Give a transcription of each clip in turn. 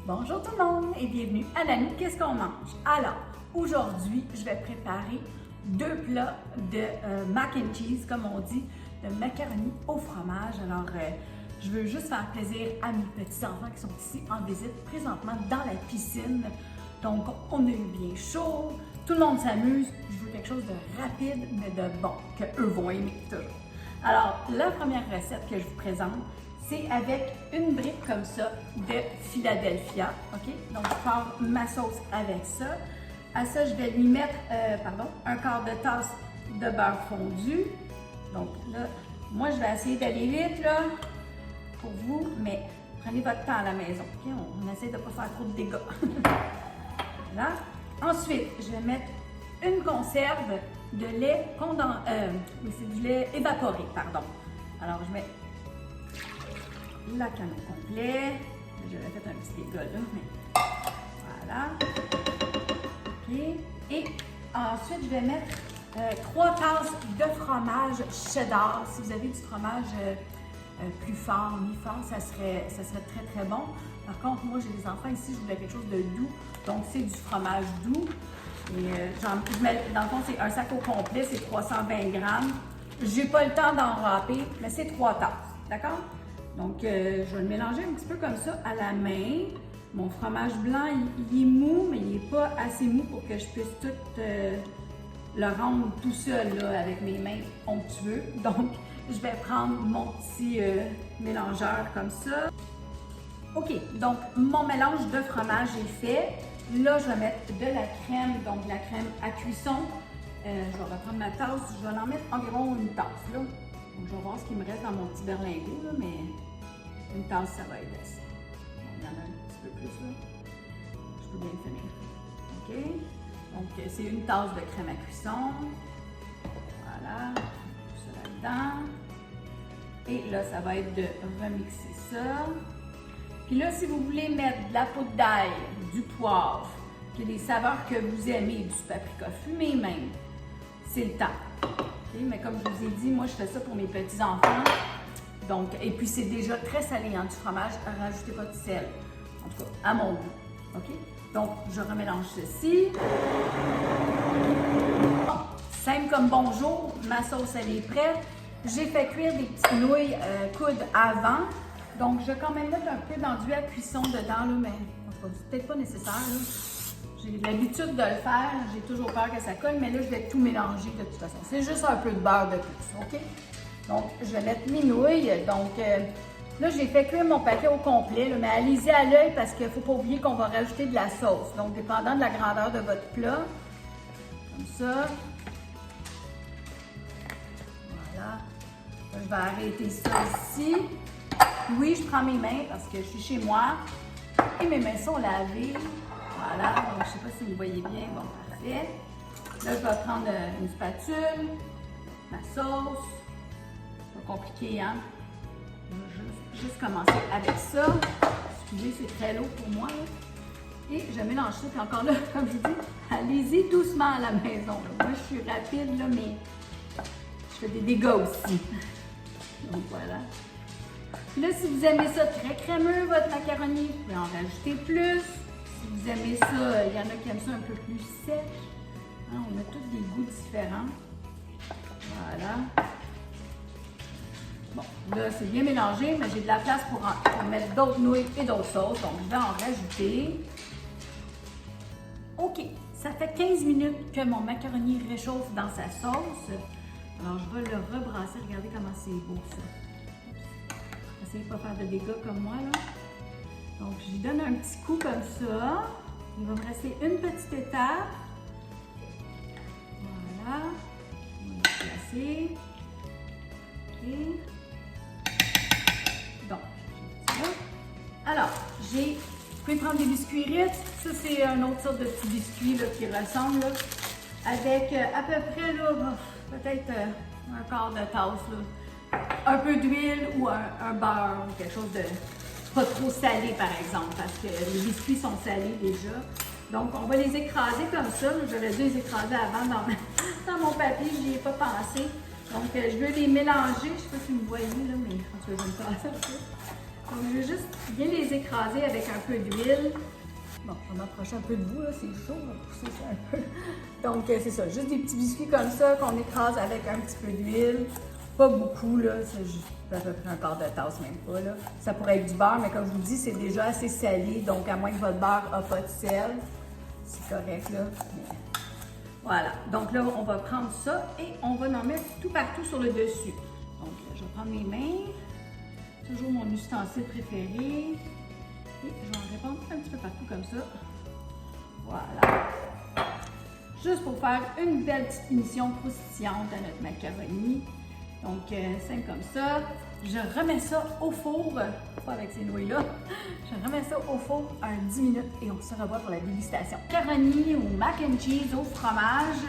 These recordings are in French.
Bonjour tout le monde et bienvenue à Nanou, qu'est-ce qu'on mange? Alors, aujourd'hui, je vais préparer deux plats de mac and cheese, comme on dit, de macaroni au fromage. Alors, je veux juste faire plaisir à mes petits-enfants qui sont ici en visite présentement dans la piscine. Donc, on a eu bien chaud, tout le monde s'amuse. Je veux quelque chose de rapide, mais de bon, qu'eux vont aimer toujours. Alors, la première recette que je vous présente, c'est avec une brique comme ça de Philadelphia, ok? Donc, je pars ma sauce avec ça. À ça, je vais lui mettre, un quart de tasse de beurre fondu. Donc là, moi, je vais essayer d'aller vite, là, pour vous, mais prenez votre temps à la maison, ok? On essaie de ne pas faire trop de dégâts. Voilà. Ensuite, je vais mettre une conserve de lait c'est du lait évaporé, pardon. Alors, je mets la canne au complet. J'avais fait un petit dégât là, mais voilà. OK. Et ensuite, je vais mettre 3 tasses de fromage cheddar. Si vous avez du fromage plus fort, mi-fort, ça serait très très bon. Par contre, moi j'ai des enfants ici, je voulais quelque chose de doux. Donc c'est du fromage doux. Et je mets, dans le fond, c'est un sac au complet, c'est 320 grammes. J'ai pas le temps d'en râper, mais c'est 3 tasses. D'accord? Donc, je vais le mélanger un petit peu comme ça à la main. Mon fromage blanc, il est mou, mais il n'est pas assez mou pour que je puisse tout le rendre tout seul là, avec mes mains onctueux. Donc, je vais prendre mon petit mélangeur comme ça. OK, donc mon mélange de fromage est fait. Là, je vais mettre de la crème, donc de la crème à cuisson. Je vais reprendre ma tasse, je vais en mettre environ une tasse. Là. Donc, je vais voir ce qu'il me reste dans mon petit berlingot, là, mais une tasse, ça va être assez. Il y en a un petit peu plus, là. Je peux bien le finir. OK? Donc, c'est une tasse de crème à cuisson. Voilà. Tout ça là-dedans. Et là, ça va être de remixer ça. Puis là, si vous voulez mettre de la poudre d'ail, du poivre, puis des saveurs que vous aimez, du paprika fumé même, c'est le temps. Okay? Mais comme je vous ai dit, moi, je fais ça pour mes petits-enfants. Donc, et puis, c'est déjà très salé, hein, du fromage. Rajoutez pas de sel. En tout cas, à mon goût. OK? Donc, je remélange ceci. Bon, simple comme bonjour, ma sauce, elle est prête. J'ai fait cuire des petites nouilles coudes avant. Donc, je vais quand même mettre un peu d'enduit à cuisson dedans, là, mais c'est peut-être pas nécessaire. J'ai l'habitude de le faire. J'ai toujours peur que ça colle, mais là, je vais tout mélanger de toute façon. C'est juste un peu de beurre de plus, OK? Donc, je vais mettre mes nouilles. Donc, là, j'ai fait cuire mon paquet au complet, là, mais allez-y à l'œil parce qu'il ne faut pas oublier qu'on va rajouter de la sauce. Donc, dépendant de la grandeur de votre plat, comme ça. Voilà. Là, je vais arrêter ça ici. Oui, je prends mes mains parce que je suis chez moi et mes mains sont lavées. Voilà, donc je ne sais pas si vous voyez bien. Bon, parfait. Là, je vais prendre une spatule, ma sauce. C'est pas compliqué, hein? Je vais juste commencer avec ça. Excusez, c'est très lourd pour moi. Là. Et je mélange ça. Puis encore là, comme je vous dis, allez-y doucement à la maison. Là. Moi, je suis rapide, là, mais je fais des dégâts aussi. Donc voilà. Là, si vous aimez ça très crémeux, votre macaroni, vous pouvez en rajouter plus. Si vous aimez ça, il y en a qui aiment ça un peu plus sec. Hein, on a tous des goûts différents. Voilà. Bon, là, c'est bien mélangé, mais j'ai de la place pour mettre d'autres nouilles et d'autres sauces. Donc, je vais en rajouter. OK, ça fait 15 minutes que mon macaroni réchauffe dans sa sauce. Alors, je vais le rebrasser. Regardez comment c'est beau, ça. Essayez de ne pas faire de dégâts comme moi, là. Donc, je lui donne un petit coup comme ça. Il va me rester une petite étape. Voilà. On va le placer. OK. Donc, alors, vous pouvez prendre des biscuits Ritz. Ça, c'est un autre sorte de petit biscuit là, qui ressemble, là, avec à peu près, là, peut-être un quart de tasse, là. Un peu d'huile ou un beurre ou quelque chose de pas trop salé, par exemple, parce que les biscuits sont salés déjà. Donc, on va les écraser comme ça. J'aurais dû les écraser avant dans mon papier, je n'y ai pas pensé. Donc, je veux les mélanger. Je ne sais pas si vous voyez, là, mais en tout cas, je vais me passer un peu. Donc, je vais juste bien les écraser avec un peu d'huile. Bon, on va m'approcher un peu de vous, là, c'est chaud, on va pousser ça un peu. Donc, c'est ça, juste des petits biscuits comme ça qu'on écrase avec un petit peu d'huile. Pas beaucoup, là, c'est juste à peu près un quart de tasse, même pas, là. Ça pourrait être du beurre, mais comme je vous dis, c'est déjà assez salé, donc à moins que votre beurre n'a pas de sel, c'est correct, là. Mais... Voilà, donc là, on va prendre ça et on va en mettre tout partout sur le dessus. Donc, je vais prendre mes mains, toujours mon ustensile préféré. Et je vais en répandre un petit peu partout comme ça. Voilà. Juste pour faire une belle petite finition croustillante à notre macaroni. Donc, simple comme ça. Je remets ça au four, pas avec ces nouilles-là. Je remets ça au four un 10 minutes et on se revoit pour la dégustation. Macaroni ou mac and cheese au fromage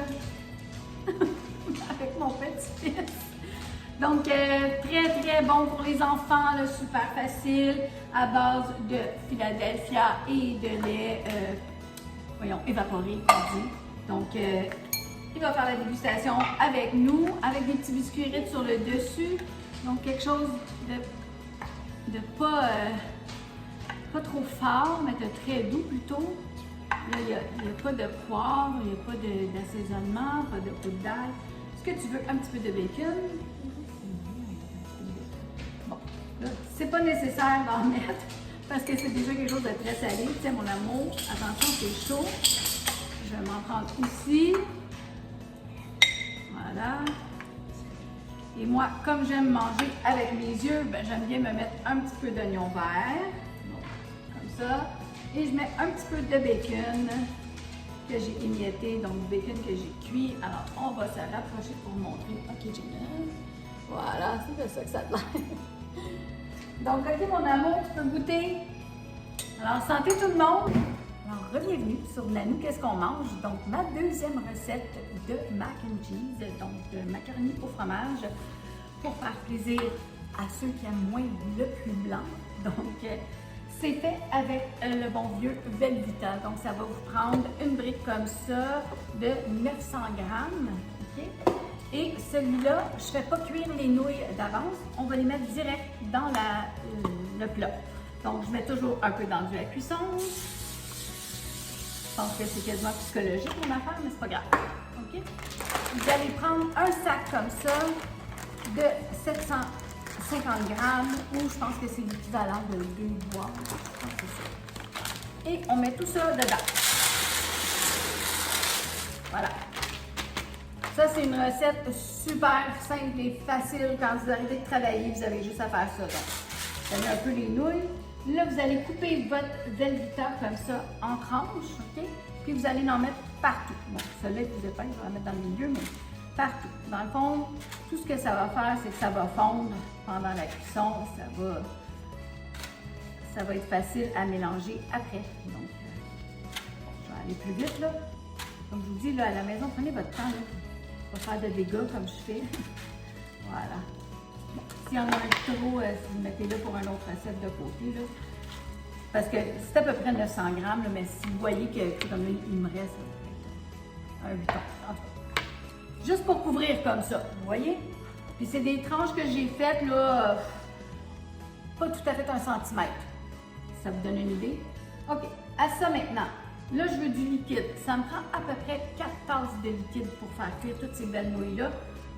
avec mon petit-fils. Donc, très, très bon pour les enfants, là, super facile, à base de Philadelphia et de lait, évaporé, on dit. Donc, il va faire la dégustation avec nous, avec des petits biscuits rites sur le dessus. Donc, quelque chose de pas trop fort, mais de très doux plutôt. Là, il n'y a pas de poivre, il n'y a pas d'assaisonnement, pas de poudre d'ail. Est-ce que tu veux un petit peu de bacon? Bon, là, c'est pas nécessaire d'en mettre parce que c'est déjà quelque chose de très salé. Tiens, mon amour, attention, c'est chaud. Je vais m'en prendre aussi. Voilà. Et moi, comme j'aime manger avec mes yeux, ben, j'aime bien me mettre un petit peu d'oignon vert. Donc, comme ça. Et je mets un petit peu de bacon que j'ai émietté, donc du bacon que j'ai cuit. Alors, on va se rapprocher pour vous montrer. Ok, génial. Voilà, c'est ça que ça a l'air. Donc, ok, mon amour, tu peux goûter. Alors, santé tout le monde. Alors, bienvenue sur Nanou, qu'est-ce qu'on mange? Donc, ma deuxième recette de mac and cheese, donc de macaroni au fromage, pour faire plaisir à ceux qui aiment moins le plus blanc. Donc, c'est fait avec le bon vieux Velveeta. Donc, ça va vous prendre une brique comme ça de 900 grammes. Okay? Et celui-là, je ne fais pas cuire les nouilles d'avance. On va les mettre direct dans le plat. Donc, je mets toujours un peu d'enduit à cuisson. Je pense que c'est quasiment psychologique mon affaire, mais c'est pas grave. OK? Vous allez prendre un sac comme ça de 750 grammes, ou je pense que c'est l'équivalent de 2 boîtes. Je pense que c'est ça. Et on met tout ça dedans. Voilà. Ça, c'est une recette super simple et facile. Quand vous arrivez de travailler, vous avez juste à faire ça. Donc, vous avez un peu les nouilles. Là, vous allez couper votre Velveeta comme ça en tranches, OK? Puis vous allez en mettre partout. Bon, celui-là est plus épais, je vais la mettre dans le milieu, mais partout. Dans le fond, tout ce que ça va faire, c'est que ça va fondre pendant la cuisson. Ça va être facile à mélanger après. Donc, je vais aller plus vite, là. Comme je vous dis, là, à la maison, prenez votre temps, là. Pas faire de dégâts comme je fais. Voilà. Bon, s'il y en a un trop, si vous mettez là pour une autre recette de côté, là. Parce que c'est à peu près 900 grammes, là, mais si vous voyez que comme là, il me reste un 8 ans. Juste pour couvrir comme ça, vous voyez? Puis c'est des tranches que j'ai faites, là, pas tout à fait 1 centimètre. Ça vous donne une idée? OK, à ça maintenant. Là, je veux du liquide. Ça me prend à peu près 4 tasses de liquide pour faire cuire toutes ces belles nouilles-là.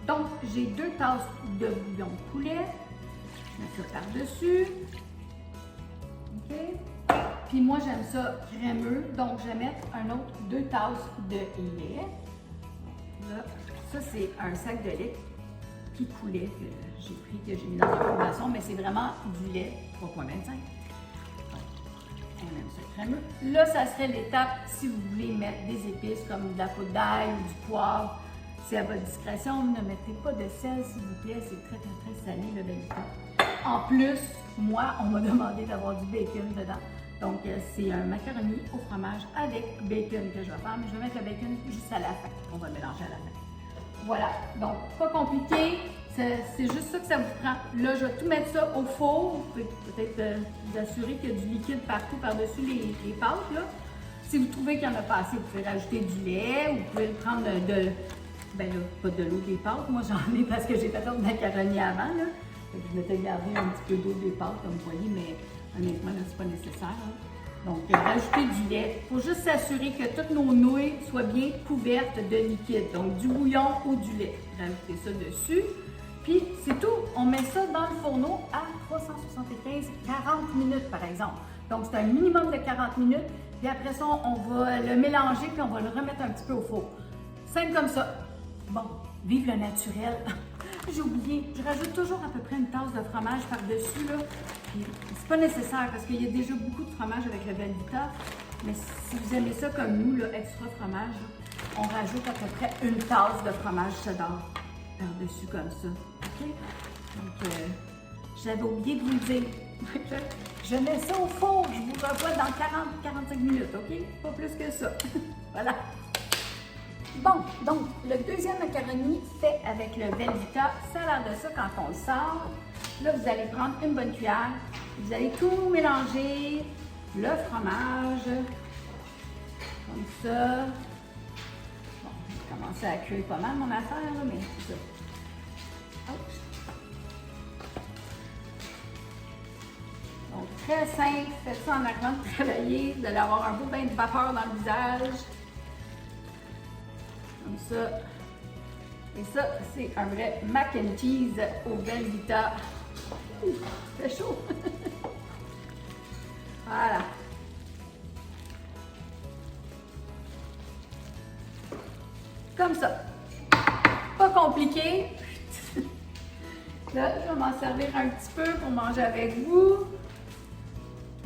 Donc, j'ai 2 tasses de bouillon de poulet. Je mets ça par-dessus. OK? Puis moi, j'aime ça crémeux. Donc, je vais mettre un autre 2 tasses de lait. Là, ça, c'est un sac de lait qui coulait, que j'ai pris, que j'ai mis dans la boisson, mais c'est vraiment du lait 3,25. On aime ça crémeux. Là, ça serait l'étape si vous voulez mettre des épices comme de la poudre d'ail ou du poivre. C'est à votre discrétion. Ne mettez pas de sel, s'il vous plaît. C'est très, très, très salé, le Velveeta. En plus, moi, on m'a demandé d'avoir du bacon dedans. Donc, c'est un macaroni au fromage avec bacon que je vais faire. Mais je vais mettre le bacon juste à la fin. On va le mélanger à la fin. Voilà. Donc, pas compliqué. C'est juste ça que ça vous prend. Là, je vais tout mettre ça au four. Vous pouvez peut-être vous assurer qu'il y a du liquide partout par-dessus les pâtes. Là. Si vous trouvez qu'il n'y en a pas assez, vous pouvez rajouter du lait ou vous pouvez le prendre ben là, pas de l'eau des pâtes. Moi, j'en ai parce que j'ai fait autre macaroni avant. Là. Je m'étais gardé un petit peu d'eau des pâtes, comme vous voyez, mais honnêtement, là, c'est pas nécessaire. Hein. Donc, rajouter du lait. Il faut juste s'assurer que toutes nos nouilles soient bien couvertes de liquide. Donc, du bouillon ou du lait. Rajoutez ça dessus. Puis, c'est tout. On met ça dans le fourneau à 40 minutes, par exemple. Donc, c'est un minimum de 40 minutes. Puis après ça, on va le mélanger puis on va le remettre un petit peu au four. Simple comme ça. Bon, vive le naturel. J'ai oublié, je rajoute toujours à peu près une tasse de fromage par-dessus, là. Puis, c'est pas nécessaire parce qu'il y a déjà beaucoup de fromage avec le Velveeta. Mais si vous aimez ça comme nous, là, extra fromage, là, on rajoute à peu près une tasse de fromage cheddar par-dessus comme ça. OK? Donc, j'avais oublié de vous le dire. Je mets ça au four, je vous revois dans 40-45 minutes, OK? Pas plus que ça. Voilà. Bon, donc, le deuxième macaroni fait avec le Velveeta, ça a l'air de ça quand on le sort. Là, vous allez prendre une bonne cuillère, vous allez tout mélanger, le fromage, comme ça. Bon, je vais commencer à cuire pas mal mon affaire, là, mais c'est ça. Ouch. Donc, très simple, faites ça en arrivant de travailler, vous allez avoir un beau bain de vapeur dans le visage. Comme ça. Et ça, c'est un vrai mac and cheese au Velveeta. C'est chaud! Voilà. Comme ça. Pas compliqué. Là, je vais m'en servir un petit peu pour manger avec vous.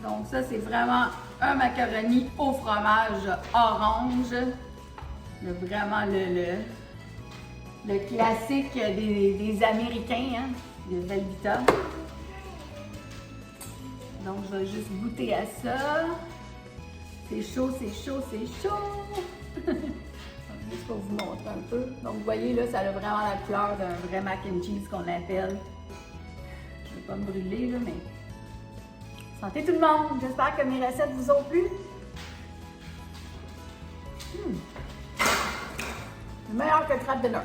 Donc ça, c'est vraiment un macaroni au fromage orange. Vraiment le classique des Américains, hein, des Velveeta. Donc, je vais juste goûter à ça. C'est chaud, c'est chaud, c'est chaud! Juste pour vous montrer un peu. Donc, vous voyez, là, ça a vraiment la couleur d'un vrai mac and cheese qu'on appelle. Je ne vais pas me brûler, là, mais... Santé tout le monde! J'espère que mes recettes vous ont plu. C'est meilleur que le crab dinner.